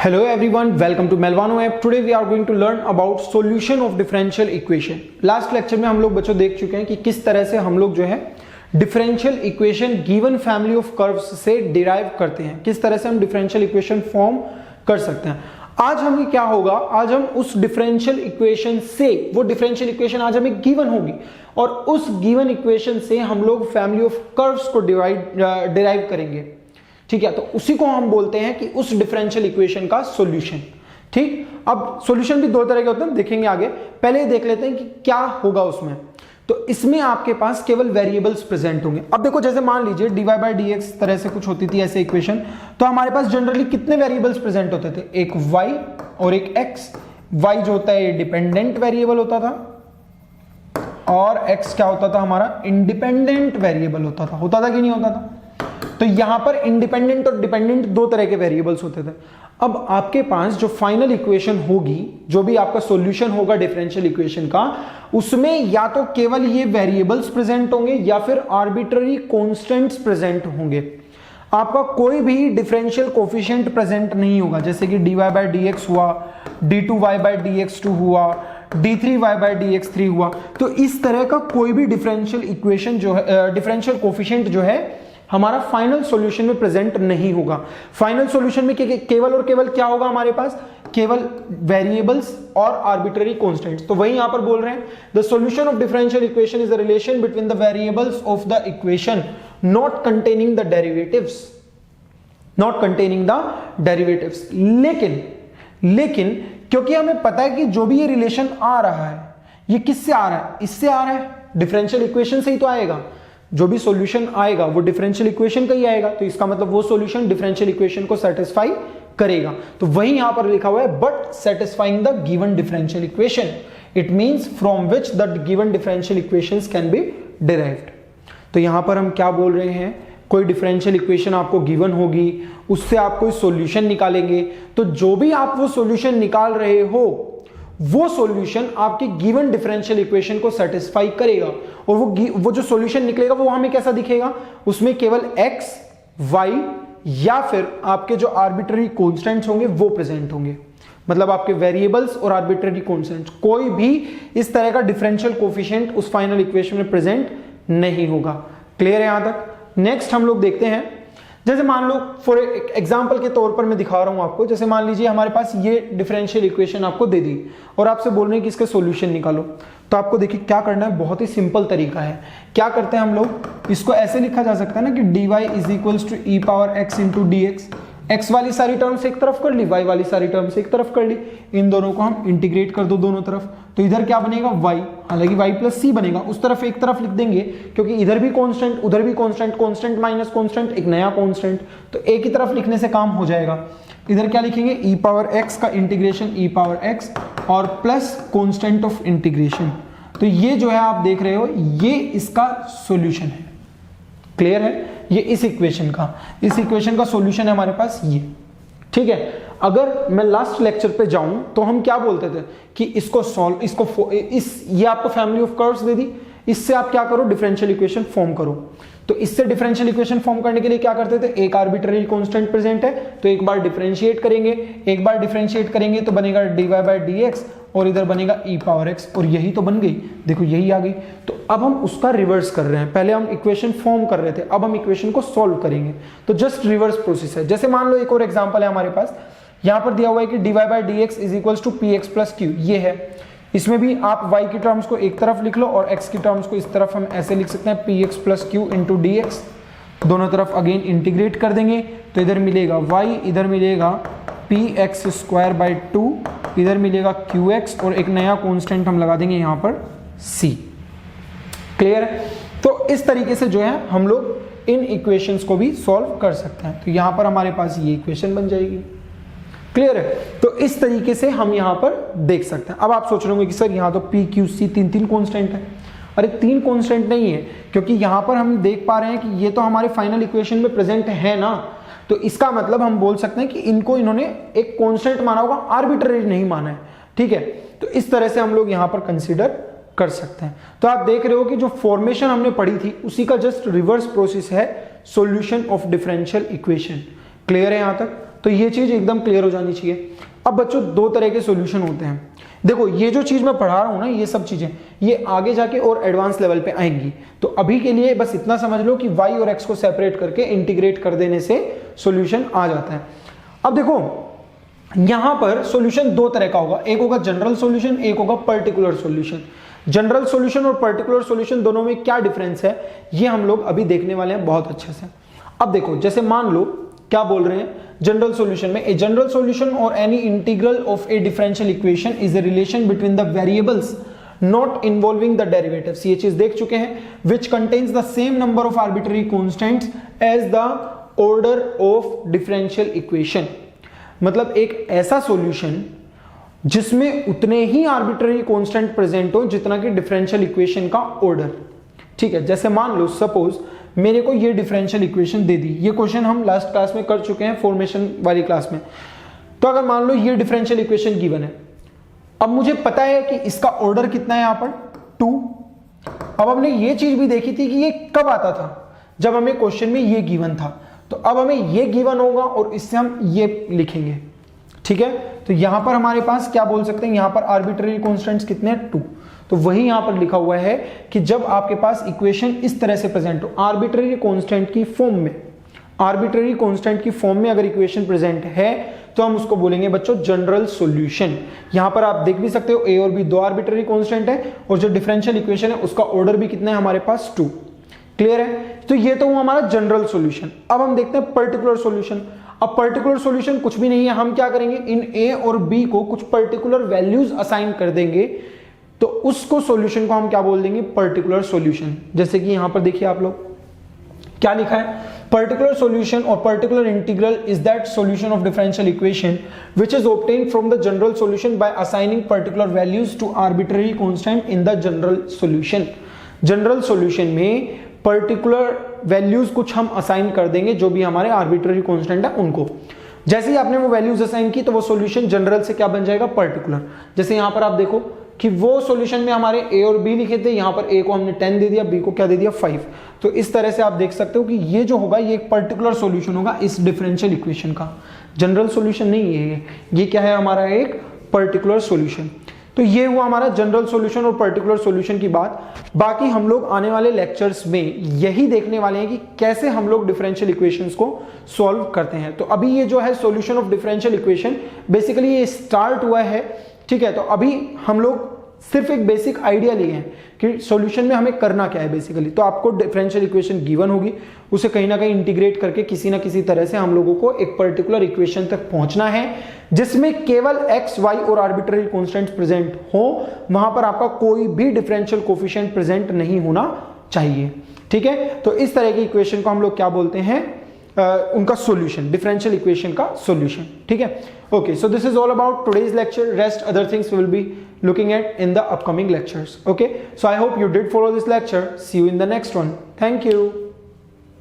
Hello everyone, welcome to Melvano app. Today we are going to learn about solution of differential equation. Last lecture में हम लोग बच्चों देख चुके हैं कि किस तरह से हम लोग जो है differential equation given family of curves से डिराइव करते हैं, किस तरह से हम डिफरेंशियल इक्वेशन फॉर्म कर सकते हैं। आज हमें क्या होगा, आज हम उस डिफरेंशियल इक्वेशन से, वो डिफरेंशियल इक्वेशन आज हमें गिवन होगी और उस गिवन इक्वेशन से हम लोग फैमिली ऑफ कर्व्स को डिराइव करेंगे। ठीक है, तो उसी को हम बोलते हैं कि उस डिफरेंशियल इक्वेशन का सॉल्यूशन। ठीक, अब सॉल्यूशन भी दो तरह के होते हैं, देखेंगे आगे। पहले देख लेते हैं कि क्या होगा उसमें। तो इसमें आपके पास केवल वेरिएबल्स प्रेजेंट होंगे। अब देखो, जैसे मान लीजिए dy बाई डी एक्स तरह से कुछ होती थी ऐसे इक्वेशन, तो हमारे पास जनरली कितने वेरिएबल्स प्रेजेंट होते थे, एक y और एक x। y जो होता है डिपेंडेंट वेरिएबल होता था और x क्या होता था, हमारा इंडिपेंडेंट वेरिएबल होता था कि नहीं होता था। तो यहां पर इंडिपेंडेंट और डिपेंडेंट दो तरह के वेरिएबल्स होते थे। अब आपके पास जो फाइनल इक्वेशन होगी, जो भी आपका सॉल्यूशन होगा डिफरेंशियल इक्वेशन का, उसमें या तो केवल ये वेरिएबल्स प्रेजेंट होंगे या फिर आर्बिट्ररी कांस्टेंट्स प्रेजेंट होंगे। आपका कोई भी डिफरेंशियल कोफिशिएंट प्रेजेंट नहीं होगा, जैसे कि dy बाई डी एक्स हुआ, d2y बाई डी एक्स 2 हुआ, d3y बाई डी एक्स 3 हुआ। तो इस तरह का कोई भी डिफरेंशियल इक्वेशन जो है, डिफरेंशियल कोफिशिएंट जो है हमारा फाइनल सॉल्यूशन में प्रेजेंट नहीं होगा। फाइनल सॉल्यूशन में केवल और केवल क्या होगा हमारे पास, केवल वेरिएबल्स और आर्बिट्ररी कांस्टेंट्स। तो वही यहां पर बोल रहे हैं, the solution of differential equation is the relation between the variables of the equation not containing the derivatives, not containing the derivatives. लेकिन क्योंकि हमें पता है कि जो भी ये रिलेशन आ रहा है, ये किससे आ रहा है, इससे आ रहा है, डिफरेंशियल इक्वेशन से ही तो आएगा। जो भी सॉल्यूशन आएगा वो डिफरेंशियल इक्वेशन का ही आएगा, तो इसका मतलब वो सॉल्यूशन डिफरेंशियल इक्वेशन को सेटिस्फाई करेगा। तो वही यहां पर लिखा हुआ है, but satisfying the given differential equation, it means from which the given differential equations can be derived. तो यहां पर हम क्या बोल रहे हैं, कोई डिफरेंशियल इक्वेशन आपको गिवन होगी, उससे आप कोई सॉल्यूशन निकालेंगे, तो जो भी आप वो सॉल्यूशन निकाल रहे हो वो सॉल्यूशन आपके गिवन डिफरेंशियल इक्वेशन को सेटिस्फाई करेगा। और वो जो सॉल्यूशन निकलेगा वो हमें कैसा दिखेगा, उसमें केवल x, y या फिर आपके जो आर्बिट्ररी कांस्टेंट्स होंगे वो प्रेजेंट होंगे। मतलब आपके वेरिएबल्स और आर्बिट्ररी कांस्टेंट्स, कोई भी इस तरह का डिफरेंशियल कोफिशिएंट उस फाइनल इक्वेशन में प्रेजेंट नहीं होगा। क्लियर है यहां तक। नेक्स्ट हम लोग देखते हैं, जैसे मान लो फॉर एग्जांपल के तौर पर मैं दिखा रहा हूं आपको, जैसे मान लीजिए हमारे पास ये डिफरेंशियल इक्वेशन आपको दे दी और आपसे बोल रहे हैं कि इसका सॉल्यूशन निकालो। तो आपको देखिए क्या करना है, बहुत ही सिंपल तरीका है। क्या करते हैं हम लोग, इसको ऐसे लिखा जा सकता है ना कि dy is equals to e power x into D X. X वाली सारी टर्म्स एक तरफ कर ली, y वाली सारी टर्म्स एक तरफ कर ली, इन दोनों को हम इंटीग्रेट कर दो दोनों तरफ। तो इधर क्या बनेगा y, हालांकि y प्लस सी बनेगा, उस तरफ एक तरफ लिख देंगे क्योंकि इधर भी कांस्टेंट उधर भी कांस्टेंट, कांस्टेंट माइनस कांस्टेंट एक नया कांस्टेंट, तो एक ही तरफ लिखने से काम हो जाएगा। इधर क्या लिखेंगे, ई पावर x का इंटीग्रेशन ई पावर x और प्लस कांस्टेंट ऑफ इंटीग्रेशन। तो ये जो है आप देख रहे हो, ये इसका सॉल्यूशन है। क्लियर है, ये इस इक्वेशन का सॉल्यूशन है हमारे पास ये। ठीक है, अगर मैं लास्ट लेक्चर पे जाऊं तो हम क्या बोलते थे कि इसको सॉल्व, ये आपको फैमिली ऑफ कर्व्स दे दी, इससे आप क्या करो, डिफरेंशियल इक्वेशन फॉर्म करो। तो इससे डिफरेंशियल इक्वेशन फॉर्म करने के लिए क्या करते थे, एक आर्बिट्ररी कांस्टेंट प्रेजेंट है तो एक बार डिफरेंशिएट करेंगे, तो बनेगा dy बाई डी एक्स और इधर बनेगा e पावर x, और यही तो बन गई, देखो यही आ गई। तो अब हम उसका रिवर्स कर रहे हैं, पहले हम इक्वेशन फॉर्म कर रहे थे, अब हम इक्वेशन को सॉल्व करेंगे। तो जस्ट रिवर्स प्रोसेस है। जैसे मान लो एक और एग्जांपल है हमारे पास, यहां पर दिया हुआ है कि dy by D X is equals to P X plus Q, ये है। इसमें भी आप y की टर्म्स को एक तरफ लिख लो और x की टर्म्स को इस तरफ हम ऐसे लिख सकते हैं, P X plus Q into D x. दोनों तरफ अगेन इंटीग्रेट कर देंगे, तो इधर मिलेगा y, इधर मिलेगा पी एक्स स्क्वायर बाई 2, इधर मिलेगा क्यू एक्स और एक नया कांस्टेंट हम लगा देंगे यहां पर c। क्लियर है। तो इस तरीके से जो है हम लोग इन इक्वेशंस को भी सॉल्व कर सकते हैं। तो यहां पर हमारे पास ये इक्वेशन बन जाएगी। क्लियर है। तो इस तरीके से हम यहां पर देख सकते हैं। अब आप सोच रहे होंगे कि सर यहां तो p q c तीन कांस्टेंट है। अरे तीन कांस्टेंट नहीं है, क्योंकि यहां पर हम देख पा रहे हैं कि ये तो हमारे फाइनल इक्वेशन में प्रेजेंट है ना, तो इसका मतलब हम बोल सकते हैं कि इनको इन्होंने एक कांस्टेंट माना होगा, आर्बिट्ररी नहीं माना है। ठीक है, तो इस तरह से हम लोग यहां पर कंसीडर कर सकते हैं। तो आप देख रहे हो कि जो फॉर्मेशन हमने पढ़ी थी उसी का जस्ट रिवर्स प्रोसेस है solution of differential equation. Clear है यहां तक। तो ये चीज एकदम क्लियर हो जानी चाहिए। अब बच्चों दो तरह के सॉल्यूशन होते हैं। देखो ये जो चीज मैं पढ़ा रहा हूं ना, ये सब चीजें ये आगे जाके और एडवांस लेवल पे आएंगी, तो अभी के लिए बस इतना समझ लो कि y और x को सेपरेट करके इंटीग्रेट कर देने से सॉल्यूशन आ जाता है। अब देखो यहां पर सॉल्यूशन दो तरह का होगा, एक होगा जनरल सॉल्यूशन, एक होगा पर्टिकुलर सॉल्यूशन। जनरल सॉल्यूशन और पर्टिकुलर सॉल्यूशन दोनों में क्या डिफरेंस है ये हम लोग अभी देखने वाले हैं बहुत अच्छे से। अब देखो जैसे मान लो क्या बोल रहे हैं जनरल सॉल्यूशन में, ए जनरल सॉल्यूशन और any integral of a differential equation is a relation between the variables not involving the derivatives, ये चीज देख चुके हैं, which contains the same number of arbitrary constants as the order of differential equation. मतलब एक ऐसा solution जिसमें उतने ही आर्बिट्ररी कांस्टेंट प्रेजेंट हो जितना कि डिफरेंशियल इक्वेशन का ऑर्डर। ठीक है, जैसे मान लो सपोज मेरे को ये डिफरेंशियल इक्वेशन दे दी, ये क्वेश्चन हम लास्ट क्लास में कर चुके हैं फॉर्मेशन वाली क्लास में। तो अगर मान लो ये डिफरेंशियल इक्वेशन गिवन है, अब मुझे पता है कि इसका ऑर्डर कितना है यहां पर 2। अब हमने ये चीज भी देखी थी कि ये कब आता था, जब हमें क्वेश्चन में ये गिवन था। तो अब हमें ये गिवन होगा और इससे हम ये लिखेंगे। ठीक है, तो यहां पर हमारे पास क्या बोल सकते हैं, यहां पर आर्बिट्ररी कांस्टेंट्स कितने हैं 2। तो वही यहां पर लिखा हुआ है कि जब आपके पास इक्वेशन इस तरह से प्रेजेंट हो आर्बिट्ररी कांस्टेंट की फॉर्म में, आर्बिट्ररी कांस्टेंट की फॉर्म में अगर इक्वेशन प्रेजेंट है तो हम उसको बोलेंगे बच्चों जनरल सॉल्यूशन। यहां पर आप देख भी सकते हो ए और बी दो आर्बिट्ररी कांस्टेंट है और जो डिफरेंशियल इक्वेशन है उसका ऑर्डर भी कितना है हमारे पास 2। क्लियर है, तो ये तो हमारा जनरल सॉल्यूशन। अब हम देखते हैं पर्टिकुलर सॉल्यूशन। अब पर्टिकुलर सॉल्यूशन कुछ भी नहीं है, हम क्या करेंगे इन ए और बी को कुछ पर्टिकुलर वैल्यूज असाइन कर देंगे, तो उसको सॉल्यूशन को हम क्या बोल देंगे पर्टिकुलर सॉल्यूशन। जैसे कि यहां पर देखिए आप लोग क्या लिखा है, पर्टिकुलर सॉल्यूशन और particular integral is that solution of differential equation which is obtained from the general solution by assigning particular values to arbitrary constant in the general solution. General solution में पर्टिकुलर वैल्यूज कुछ हम assign कर देंगे जो भी हमारे arbitrary constant है उनको। जैसे ही आपने वो वैल्यूज असाइन की तो वो सॉल्यूशन जनरल से क्या बन जाएगा पर्टिकुलर। जैसे यहां पर आप देखो कि वो सॉल्यूशन में हमारे ए और बी लिखे थे, यहां पर ए को हमने 10 दे दिया, बी को क्या दे दिया 5। तो इस तरह से आप देख सकते हो कि ये जो होगा ये एक पर्टिकुलर सॉल्यूशन होगा इस डिफरेंशियल इक्वेशन का। जनरल सॉल्यूशन नहीं है ये क्या है हमारा एक पर्टिकुलर सॉल्यूशन। तो ये हुआ हमारा जनरल सॉल्यूशन और पर्टिकुलर सॉल्यूशन की बात। बाकी हम लोग आने वाले लेक्चर्स में यही देखने वाले हैं कि कैसे हम लोग डिफरेंशियल इक्वेशंस को सॉल्व करते हैं। तो अभी ये जो है solution of differential equation basically ये स्टार्ट हुआ है। ठीक है, तो अभी हम लोग सिर्फ एक बेसिक आइडिया लिए हैं कि सॉल्यूशन में हमें करना क्या है बेसिकली। तो आपको डिफरेंशियल इक्वेशन गिवन होगी, उसे कहीं ना कहीं इंटीग्रेट करके किसी ना किसी तरह से हम लोगों को एक पर्टिकुलर इक्वेशन तक पहुंचना है जिसमें केवल x, y और आर्बिट्ररी कांस्टेंट्स प्रेजेंट हो, वहां पर आपका कोई भी डिफरेंशियल कोफिशिएंट प्रेजेंट नहीं होना चाहिए। ठीक है, तो इस तरह की इक्वेशन को हम लोग क्या बोलते हैं उनका सॉल्यूशन, डिफरेंशियल इक्वेशन का सॉल्यूशन। ठीक है, okay, so this is all about today's lecture. Rest other things will be looking at in the upcoming lectures. Okay, so I hope you did follow this lecture. See you in the next one. Thank you.